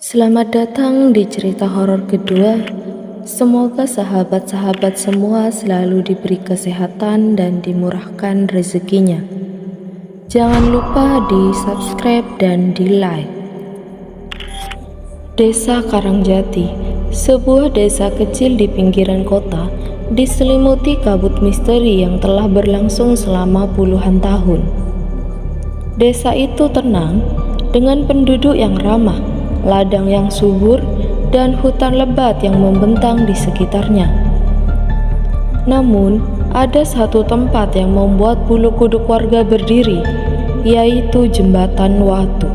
Selamat datang di cerita horor kedua. Semoga sahabat-sahabat semua selalu diberi kesehatan dan dimurahkan rezekinya. Jangan lupa di subscribe dan di like. Desa Karangjati, sebuah desa kecil di pinggiran kota, diselimuti kabut misteri yang telah berlangsung selama puluhan tahun. Desa itu tenang, dengan penduduk yang ramah, ladang yang subur, dan hutan lebat yang membentang di sekitarnya. Namun, ada satu tempat yang membuat bulu kuduk warga berdiri, yaitu Jembatan Watu,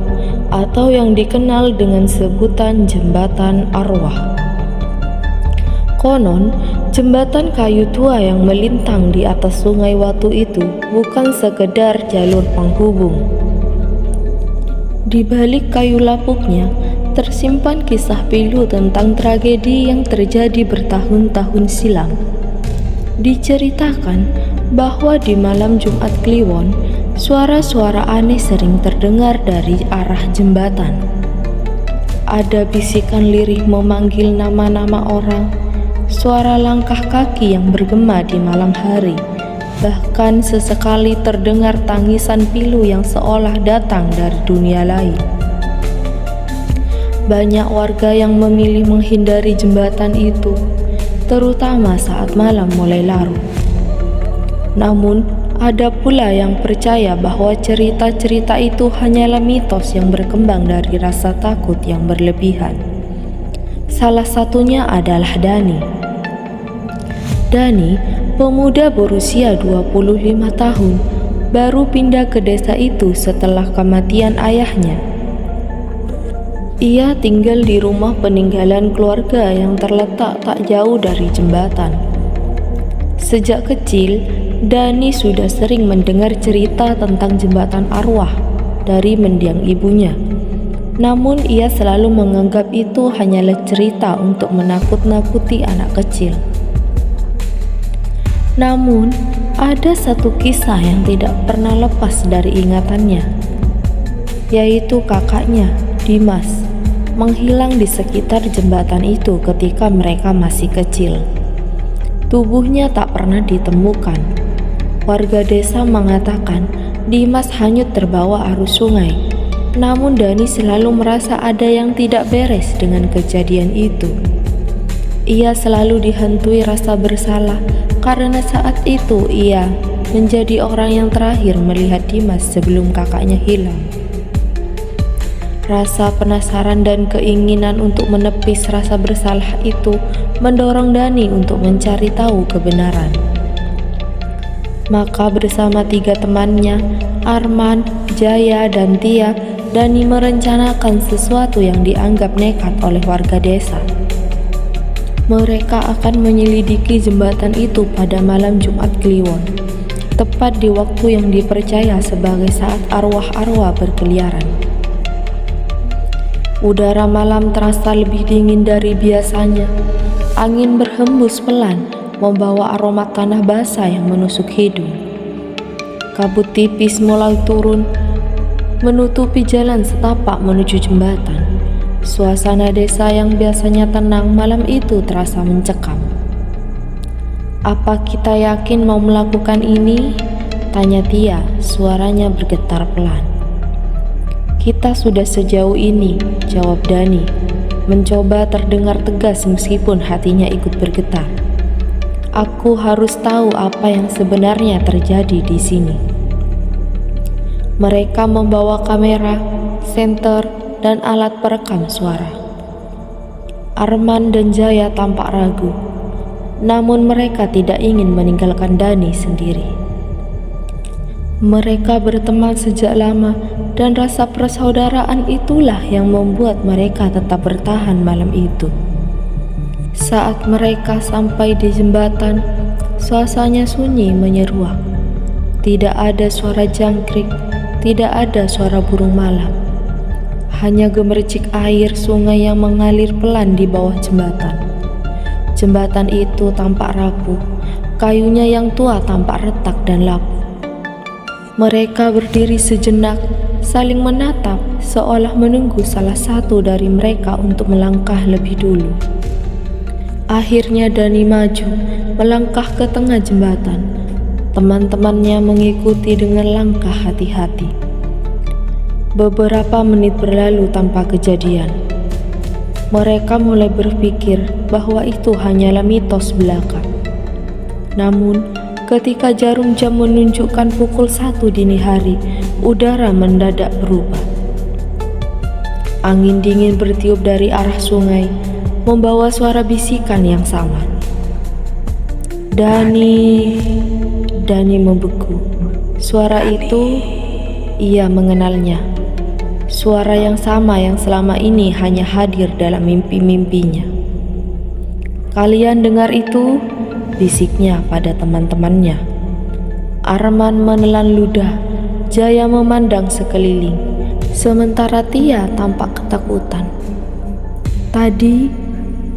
atau yang dikenal dengan sebutan Jembatan Arwah. Konon, jembatan kayu tua yang melintang di atas sungai Watu itu bukan sekedar jalur penghubung. Di balik kayu lapuknya, tersimpan kisah pilu tentang tragedi yang terjadi bertahun-tahun silam. Diceritakan bahwa di malam Jumat Kliwon, suara-suara aneh sering terdengar dari arah jembatan. Ada bisikan lirih memanggil nama-nama orang, suara langkah kaki yang bergema di malam hari, bahkan sesekali terdengar tangisan pilu yang seolah datang dari dunia lain. Banyak warga yang memilih menghindari jembatan itu, terutama saat malam mulai larut. Namun, ada pula yang percaya bahwa cerita-cerita itu hanyalah mitos yang berkembang dari rasa takut yang berlebihan. Salah satunya adalah Dani. Dani, pemuda berusia 25 tahun, baru pindah ke desa itu setelah kematian ayahnya. Ia tinggal di rumah peninggalan keluarga yang terletak tak jauh dari jembatan. Sejak kecil, Dani sudah sering mendengar cerita tentang jembatan arwah dari mendiang ibunya. Namun ia selalu menganggap itu hanyalah cerita untuk menakut-nakuti anak kecil. Namun, ada satu kisah yang tidak pernah lepas dari ingatannya, yaitu kakaknya, Dimas, menghilang di sekitar jembatan itu ketika mereka masih kecil. Tubuhnya tak pernah ditemukan. Warga desa mengatakan Dimas hanyut terbawa arus sungai. Namun Dani selalu merasa ada yang tidak beres dengan kejadian itu. Ia selalu dihantui rasa bersalah karena saat itu ia menjadi orang yang terakhir melihat Dimas sebelum kakaknya hilang. Rasa penasaran dan keinginan untuk menepis rasa bersalah itu mendorong Dani untuk mencari tahu kebenaran. Maka bersama 3 temannya, Arman, Jaya, dan Tia, Dani merencanakan sesuatu yang dianggap nekat oleh warga desa. Mereka akan menyelidiki jembatan itu pada malam Jumat Kliwon, tepat di waktu yang dipercaya sebagai saat arwah-arwah berkeliaran. Udara malam terasa lebih dingin dari biasanya. Angin berhembus pelan, membawa aroma tanah basah yang menusuk hidung. Kabut tipis mulai turun, menutupi jalan setapak menuju jembatan. Suasana desa yang biasanya tenang malam itu terasa mencekam. "Apa kita yakin mau melakukan ini?" tanya Tia, suaranya bergetar pelan. "Kita sudah sejauh ini," jawab Dani, mencoba terdengar tegas meskipun hatinya ikut bergetar. "Aku harus tahu apa yang sebenarnya terjadi di sini." Mereka membawa kamera, senter, dan alat perekam suara. Arman dan Jaya tampak ragu, namun mereka tidak ingin meninggalkan Dani sendiri. Mereka berteman sejak lama, dan rasa persaudaraan itulah yang membuat mereka tetap bertahan malam itu. Saat mereka sampai di jembatan, suasananya sunyi menyeruak. Tidak ada suara jangkrik, tidak ada suara burung malam. Hanya gemercik air sungai yang mengalir pelan di bawah jembatan. Jembatan itu tampak rapuh, kayunya yang tua tampak retak dan lapuk. Mereka berdiri sejenak saling menatap seolah menunggu salah satu dari mereka untuk melangkah lebih dulu. Akhirnya Dani maju, melangkah ke tengah jembatan. Teman-temannya mengikuti dengan langkah hati-hati. Beberapa menit berlalu tanpa kejadian. Mereka mulai berpikir bahwa itu hanyalah mitos belaka. Namun, ketika jarum jam menunjukkan pukul 1 dini hari, udara mendadak berubah. Angin dingin bertiup dari arah sungai, membawa suara bisikan yang sama. Dani membeku. Suara itu, ia mengenalnya. Suara yang sama yang selama ini hanya hadir dalam mimpi-mimpinya. "Kalian dengar itu?" bisiknya pada teman-temannya. Arman menelan ludah, Jaya memandang sekeliling, sementara Tia tampak ketakutan. "Tadi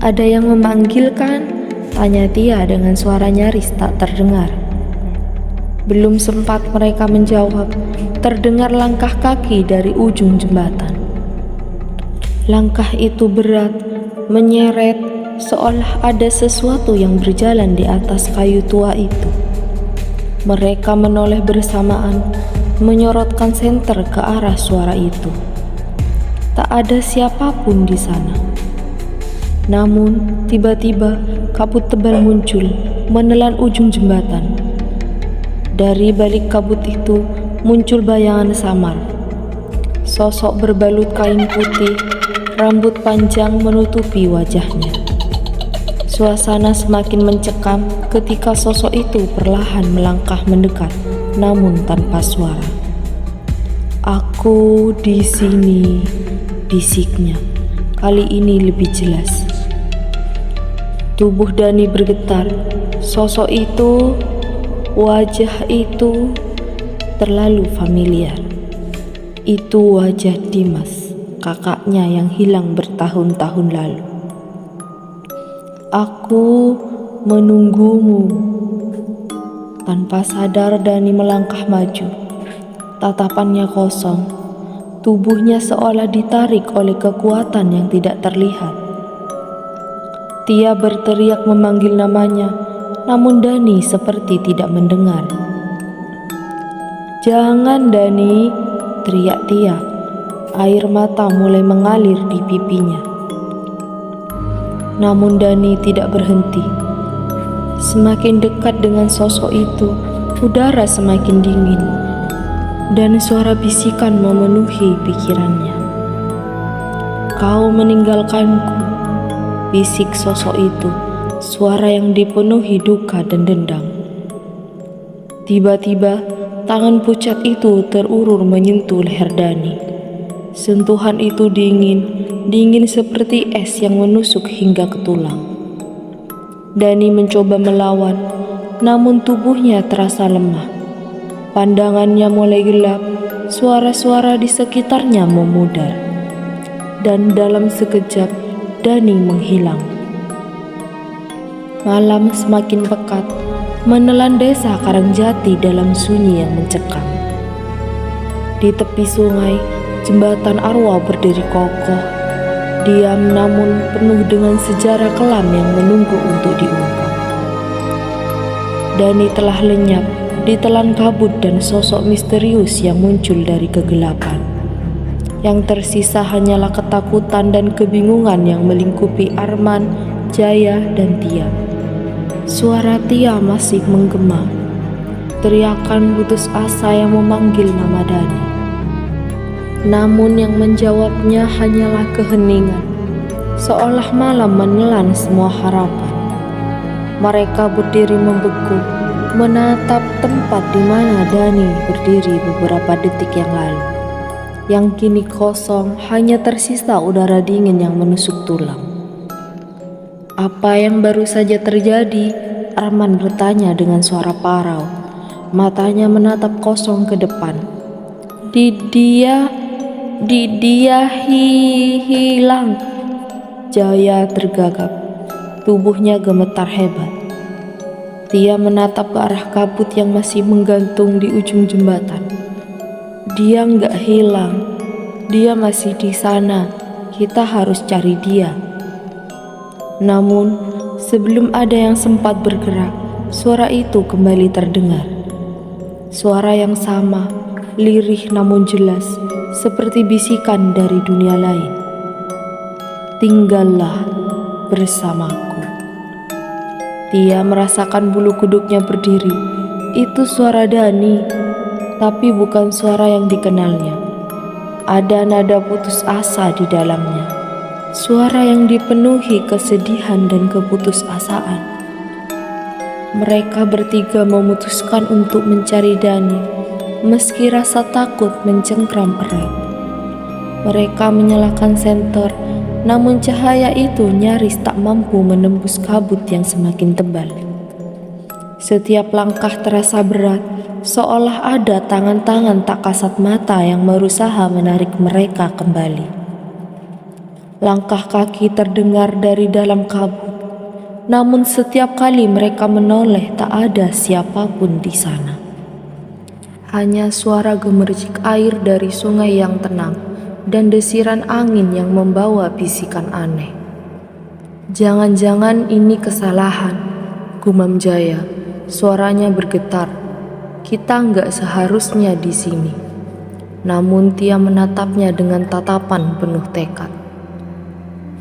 ada yang memanggilkan?" tanya Tia dengan suara nyaris tak terdengar. Belum sempat mereka menjawab, terdengar langkah kaki dari ujung jembatan. Langkah itu berat, menyeret, seolah ada sesuatu yang berjalan di atas kayu tua itu. Mereka menoleh bersamaan, menyorotkan senter ke arah suara itu. Tak ada siapapun di sana. Namun, tiba-tiba kabut tebal muncul, menelan ujung jembatan. Dari balik kabut itu muncul bayangan samar. Sosok berbalut kain putih, rambut panjang menutupi wajahnya. Suasana semakin mencekam ketika sosok itu perlahan melangkah mendekat, namun tanpa suara. "Aku di sini," bisiknya. Kali ini lebih jelas. Tubuh Dani bergetar. Sosok itu, wajah itu terlalu familiar. Itu wajah Dimas, kakaknya yang hilang bertahun-tahun lalu. "Aku menunggumu." Tanpa sadar Dani melangkah maju. Tatapannya kosong. Tubuhnya seolah ditarik oleh kekuatan yang tidak terlihat. Tia berteriak memanggil namanya, namun Dani seperti tidak mendengar. "Jangan Dani," teriak Tia. Air mata mulai mengalir di pipinya. Namun Dani tidak berhenti. Semakin dekat dengan sosok itu, udara semakin dingin, dan suara bisikan memenuhi pikirannya. "Kau meninggalkanku," bisik sosok itu. Suara yang dipenuhi duka dan dendam. Tiba-tiba, tangan pucat itu terulur menyentuh leher Dani. Sentuhan itu dingin seperti es yang menusuk hingga ke tulang. Dani mencoba melawan, namun tubuhnya terasa lemah. Pandangannya mulai gelap, suara-suara di sekitarnya memudar. Dan dalam sekejap, Dani menghilang. Malam semakin pekat, menelan desa Karangjati dalam sunyi yang mencekam. Di tepi sungai, jembatan arwah berdiri kokoh, diam namun penuh dengan sejarah kelam yang menunggu untuk diungkap. Dani telah lenyap, ditelan kabut dan sosok misterius yang muncul dari kegelapan. Yang tersisa hanyalah ketakutan dan kebingungan yang melingkupi Arman, Jaya, dan Tia. Suara Tia masih menggema, teriakan putus asa yang memanggil nama Dani. Namun yang menjawabnya hanyalah keheningan, seolah malam menelan semua harapan. Mereka berdiri membeku, menatap tempat di mana Dani berdiri beberapa detik yang lalu. Yang kini kosong, hanya tersisa udara dingin yang menusuk tulang. "Apa yang baru saja terjadi?" Arman bertanya dengan suara parau. Matanya menatap kosong ke depan. Dia hilang." Jaya tergagap. Tubuhnya gemetar hebat. Tia menatap ke arah kabut yang masih menggantung di ujung jembatan. Dia nggak hilang. Dia masih di sana. Kita harus cari dia. Namun, sebelum ada yang sempat bergerak, suara itu kembali terdengar. Suara yang sama, lirih namun jelas, seperti bisikan dari dunia lain. Tinggallah bersamaku. Tia merasakan bulu kuduknya berdiri. Itu suara Dani, tapi bukan suara yang dikenalnya. Ada nada putus asa di dalamnya. Suara yang dipenuhi kesedihan dan keputusasaan. Mereka bertiga memutuskan untuk mencari Dani, meski rasa takut mencengkram erat. Mereka menyalakan senter, namun cahaya itu nyaris tak mampu menembus kabut yang semakin tebal. Setiap langkah terasa berat, seolah ada tangan-tangan tak kasat mata yang berusaha menarik mereka kembali. Langkah kaki terdengar dari dalam kabut, namun setiap kali mereka menoleh tak ada siapapun di sana. Hanya suara gemericik air dari sungai yang tenang dan desiran angin yang membawa bisikan aneh. Jangan-jangan ini kesalahan, gumam Jaya. Suaranya bergetar. Kita nggak seharusnya di sini. Namun Tia menatapnya dengan tatapan penuh tekad.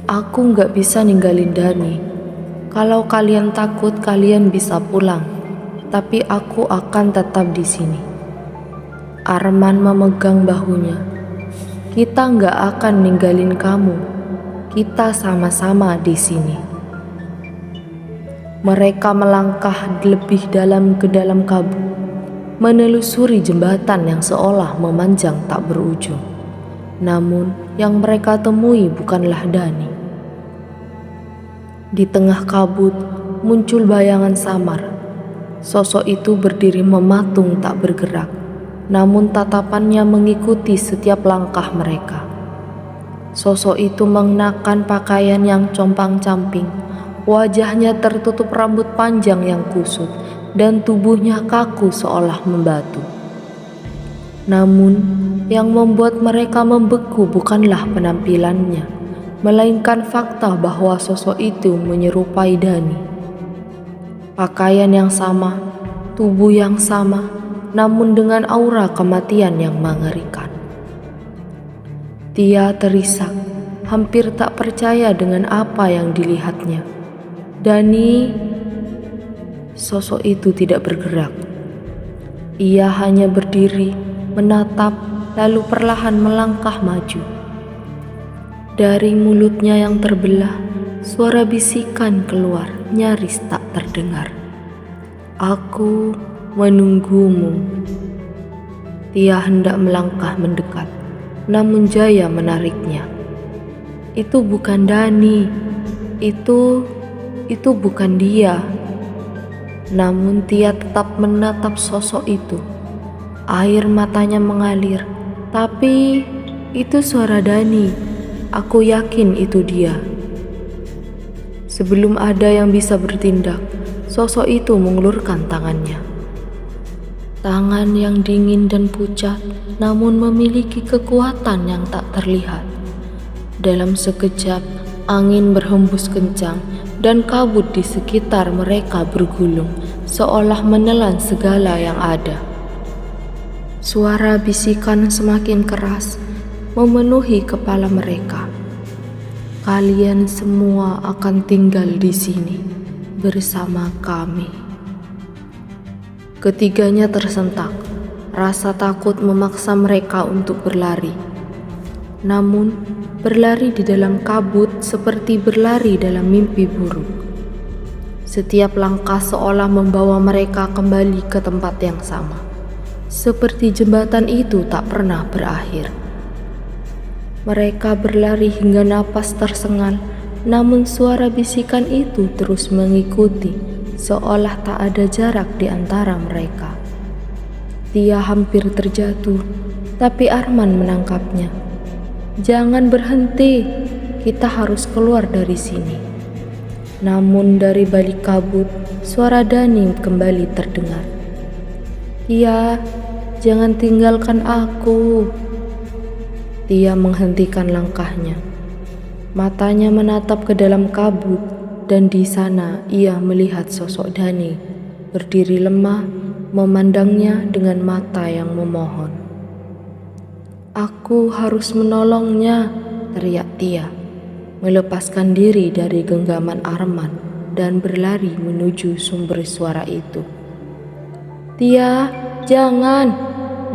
Aku nggak bisa ninggalin Dani. Kalau kalian takut, kalian bisa pulang. Tapi aku akan tetap di sini. Arman memegang bahunya. Kita nggak akan ninggalin kamu. Kita sama-sama di sini. Mereka melangkah lebih dalam ke dalam kabut, menelusuri jembatan yang seolah memanjang tak berujung. Namun yang mereka temui bukanlah Dani. Di tengah kabut muncul bayangan samar. Sosok itu berdiri mematung tak bergerak, namun tatapannya mengikuti setiap langkah mereka. Sosok itu mengenakan pakaian yang compang-camping. Wajahnya tertutup rambut panjang yang kusut dan tubuhnya kaku seolah membatu. Namun, yang membuat mereka membeku bukanlah penampilannya, melainkan fakta bahwa sosok itu menyerupai Dani. Pakaian yang sama, tubuh yang sama, namun dengan aura kematian yang mengerikan. Tia terisak, hampir tak percaya dengan apa yang dilihatnya. Dani, sosok itu tidak bergerak. Ia hanya berdiri, menatap, lalu perlahan melangkah maju. Dari mulutnya yang terbelah, suara bisikan keluar, nyaris tak terdengar. Aku menunggumu. Tia hendak melangkah mendekat, namun Jaya menariknya. Itu bukan Dani, itu bukan dia. Namun Tia tetap menatap sosok itu. Air matanya mengalir. Tapi itu suara Dani. Aku yakin itu dia. Sebelum ada yang bisa bertindak, sosok itu mengulurkan tangannya. Tangan yang dingin dan pucat, namun memiliki kekuatan yang tak terlihat. Dalam sekejap, angin berhembus kencang dan kabut di sekitar mereka bergulung, seolah menelan segala yang ada. Suara bisikan semakin keras, memenuhi kepala mereka. Kalian semua akan tinggal di sini bersama kami. Ketiganya tersentak. Rasa takut memaksa mereka untuk berlari. Namun, berlari di dalam kabut seperti berlari dalam mimpi buruk. Setiap langkah seolah membawa mereka kembali ke tempat yang sama. Seperti jembatan itu tak pernah berakhir. Mereka berlari hingga napas tersengal, namun suara bisikan itu terus mengikuti, seolah tak ada jarak di antara mereka. Tia hampir terjatuh, tapi Arman menangkapnya. Jangan berhenti, kita harus keluar dari sini. Namun dari balik kabut, suara Dani kembali terdengar. jangan tinggalkan aku." Tia menghentikan langkahnya. Matanya menatap ke dalam kabut, dan di sana ia melihat sosok Dani berdiri lemah, memandangnya dengan mata yang memohon. "Aku harus menolongnya," teriak Tia, melepaskan diri dari genggaman Arman dan berlari menuju sumber suara itu. "Tia, jangan!"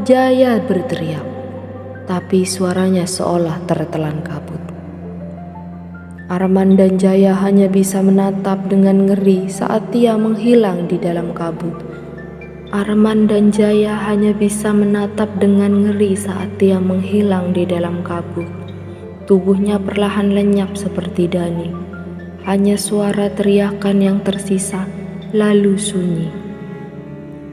Jaya berteriak, tapi suaranya seolah tertelan kabut. Arman dan Jaya hanya bisa menatap dengan ngeri saat Tia menghilang di dalam kabut. Arman dan Jaya hanya bisa menatap dengan ngeri saat Tia menghilang di dalam kabut. Tubuhnya perlahan lenyap seperti Dani. Hanya suara teriakan yang tersisa, lalu sunyi.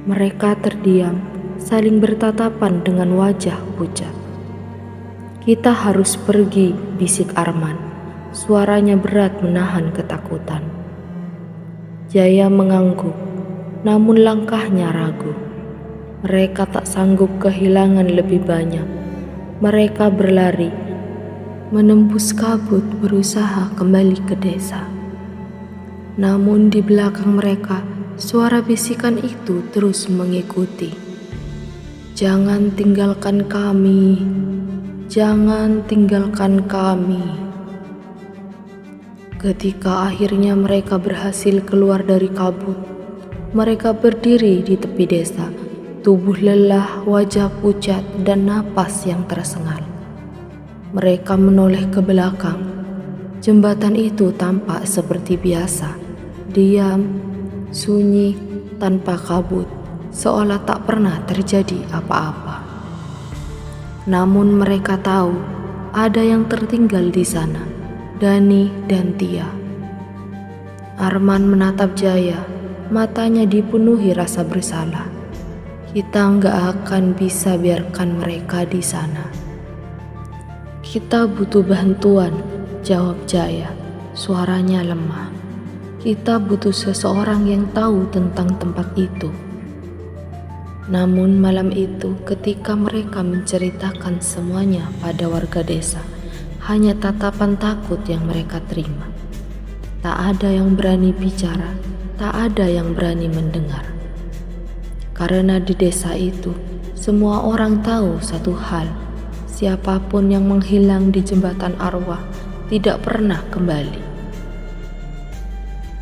Mereka terdiam, saling bertatapan dengan wajah pucat. "Kita harus pergi," bisik Arman. Suaranya berat menahan ketakutan. Jaya mengangguk, namun langkahnya ragu. Mereka tak sanggup kehilangan lebih banyak. Mereka berlari, menembus kabut berusaha kembali ke desa. Namun di belakang mereka, suara bisikan itu terus mengikuti. "Jangan tinggalkan kami, jangan tinggalkan kami." Ketika akhirnya mereka berhasil keluar dari kabut, mereka berdiri di tepi desa, tubuh lelah, wajah pucat, dan napas yang tersengal. Mereka menoleh ke belakang. Jembatan itu tampak seperti biasa, diam, sunyi, tanpa kabut, seolah tak pernah terjadi apa-apa. Namun mereka tahu ada yang tertinggal di sana, Dani dan Tia. Arman menatap Jaya, matanya dipenuhi rasa bersalah. "Kita nggak akan bisa biarkan mereka di sana." "Kita butuh bantuan," jawab Jaya, suaranya lemah. "Kita butuh seseorang yang tahu tentang tempat itu." Namun malam itu, ketika mereka menceritakan semuanya pada warga desa, hanya tatapan takut yang mereka terima. Tak ada yang berani bicara, tak ada yang berani mendengar. Karena di desa itu, semua orang tahu satu hal, siapapun yang menghilang di jembatan arwah tidak pernah kembali.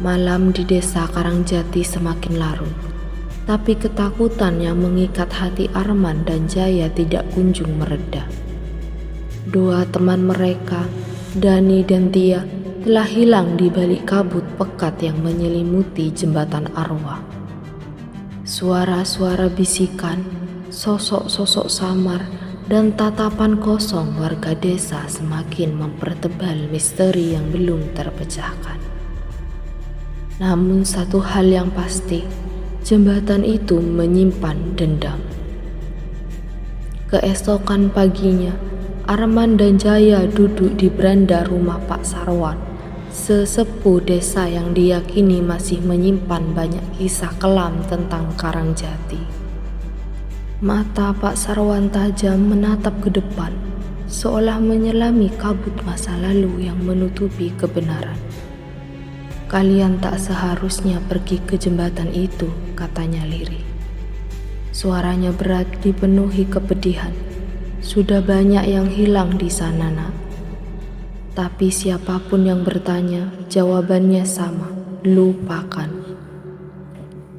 Malam di desa Karangjati semakin larut, tapi ketakutan yang mengikat hati Arman dan Jaya tidak kunjung mereda. Dua teman mereka, Dani dan Tia, telah hilang di balik kabut pekat yang menyelimuti jembatan arwah. Suara-suara bisikan, sosok-sosok samar, dan tatapan kosong warga desa semakin mempertebal misteri yang belum terpecahkan. Namun satu hal yang pasti, jembatan itu menyimpan dendam. Keesokan paginya, Arman dan Jaya duduk di beranda rumah Pak Sarwan, sesepuh desa yang diyakini masih menyimpan banyak kisah kelam tentang Karangjati. Mata Pak Sarwan tajam menatap ke depan, seolah menyelami kabut masa lalu yang menutupi kebenaran. "Kalian tak seharusnya pergi ke jembatan itu," katanya lirih. Suaranya berat dipenuhi kepedihan. "Sudah banyak yang hilang di sana, Nak." Tapi siapapun yang bertanya, jawabannya sama, lupakan.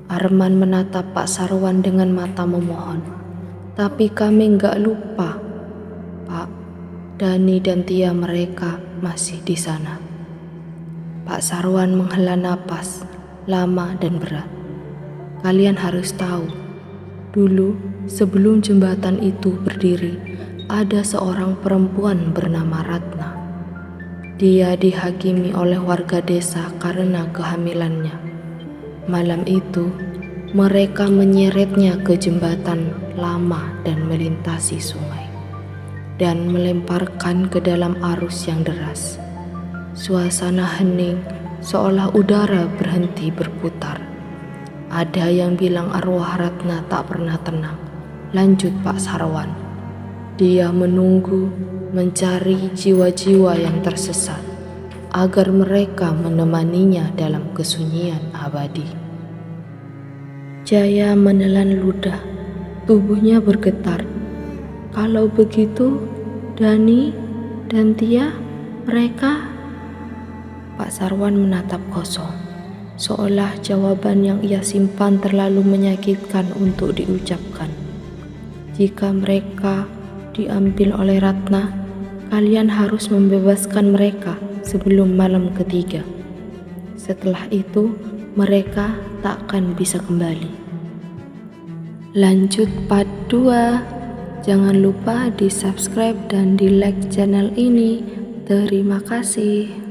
Arman menatap Pak Sarwan dengan mata memohon. "Tapi kami nggak lupa, Pak. Dani dan Tia mereka masih di sana." Pak Sarwan menghela napas, lama dan berat. "Kalian harus tahu, dulu sebelum jembatan itu berdiri, ada seorang perempuan bernama Ratna. Dia dihakimi oleh warga desa karena kehamilannya. Malam itu, mereka menyeretnya ke jembatan lama dan melintasi sungai, dan melemparkan ke dalam arus yang deras. Suasana hening, seolah udara berhenti berputar. Ada yang bilang arwah Ratna tak pernah tenang. lanjut Pak Sarwan. Dia menunggu, mencari jiwa-jiwa yang tersesat, agar mereka menemaninya dalam kesunyian abadi. Jaya menelan ludah, tubuhnya bergetar. Kalau begitu, Dani dan Tia, mereka... Pak Sarwan menatap kosong, seolah jawaban yang ia simpan terlalu menyakitkan untuk diucapkan. Jika mereka diambil oleh Ratna, kalian harus membebaskan mereka sebelum malam ketiga. Setelah itu, mereka tak akan bisa kembali. Lanjut part 2. Jangan lupa di subscribe dan di like channel ini. Terima kasih.